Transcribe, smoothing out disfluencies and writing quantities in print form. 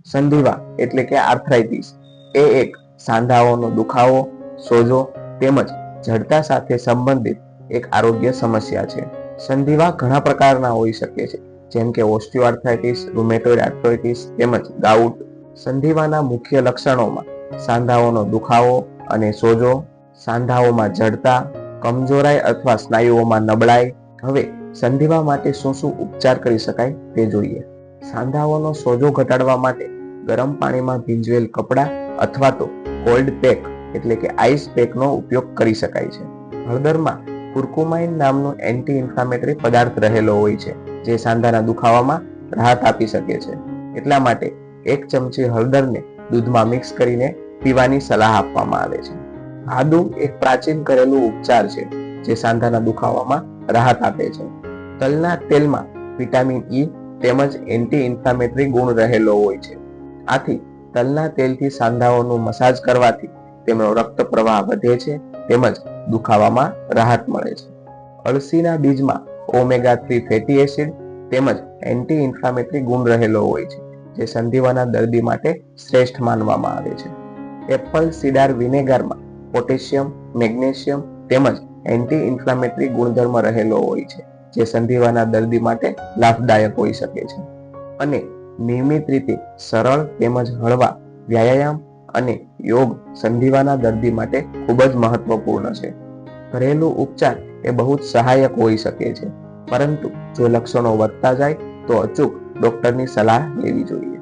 સંધિવા એટલે કે આર્થરાઇટિસ એ એક સાંધાઓનો દુખાવો, સોજો તેમજ જડતા સાથે સંબંધિત એક આરોગ્ય સમસ્યા છે. સંધિવા ઘણા પ્રકારના હોઈ શકે છે, જેમ કે ઓસ્ટિયોઆર્થ્રાઇટિસ, રૂમેટોઇડ આર્થ્રાઇટિસ તેમજ ગાઉટ. સંધિવાના મુખ્ય લક્ષણોમાં સાંધાઓનો દુખાવો અને સોજો, સાંધાઓમાં જડતા, કમજોરાઈ અથવા સ્નાયુઓમાં નબળાઈ. હવે સંધિવા માટે શું શું ઉપચાર કરી શકાય તે જોઈએ. સાંધાઓનો સોજો ઘટાડવા માટે ગરમ પાણીમાં ભીંજવેલ કપડાં અથવા તો કોલ્ડ પેક એટલે કે આઈસ પેકનો ઉપયોગ કરી શકાય છે. હળદરમાં કુર્કુમાઇન નામનો એન્ટી ઇન્ફ્લામેટરી પદાર્થ રહેલો હોય છે, જે સાંધાના દુખાવામાં રાહત આપી શકે છે. એટલા માટે 1 ચમચી હળદરને દૂધમાં મિક્સ કરીને પીવાની સલાહ આપવામાં આવે છે. આદુ એક પ્રાચીન ઘરેલું ઉપચાર છે, જે સાંધાના દુખાવામાં રાહત આપે છે. તલના તેલમાં વિટામિન ઈ તેમજ એન્ટી ઇન્ફ્લામેટરી ગુણ રહેલો હોય છે. આથી તલના તેલથી સાંધાઓનું મસાજ કરવાથી તેમનો રક્ત પ્રવાહ વધે છે તેમજ દુખાવામાં રાહત મળે છે. અળસીના બીજમાં ઓમેગા 3 ફેટી એસિડ તેમજ એન્ટી ઇન્ફ્લામેટરી ગુણ રહેલો હોય છે, જે સંધિવાના દર્દી માટે શ્રેષ્ઠ માનવામાં આવે છે. એપલ સીડર વિનેગરમાં પોટેશિયમ, મેગ્નેશિયમ તેમજ એન્ટી ઇન્ફ્લામેટરી ગુણધર્મ રહેલો હોય છે, જે સંધિવાના દર્દી માટે લાભદાયક હોઈ શકે છે. અને નિયમિત રીતે સરળ તેમજ હળવા વ્યાયામ અને યોગ સંધિવાના દર્દી માટે ખૂબ જ મહત્વપૂર્ણ છે. ઘરેલું ઉપચાર એ બહુ જ સહાયક હોઈ શકે છે, પરંતુ જો લક્ષણો વધતા જાય તો અચૂક ડોક્ટરની સલાહ લેવી જોઈએ.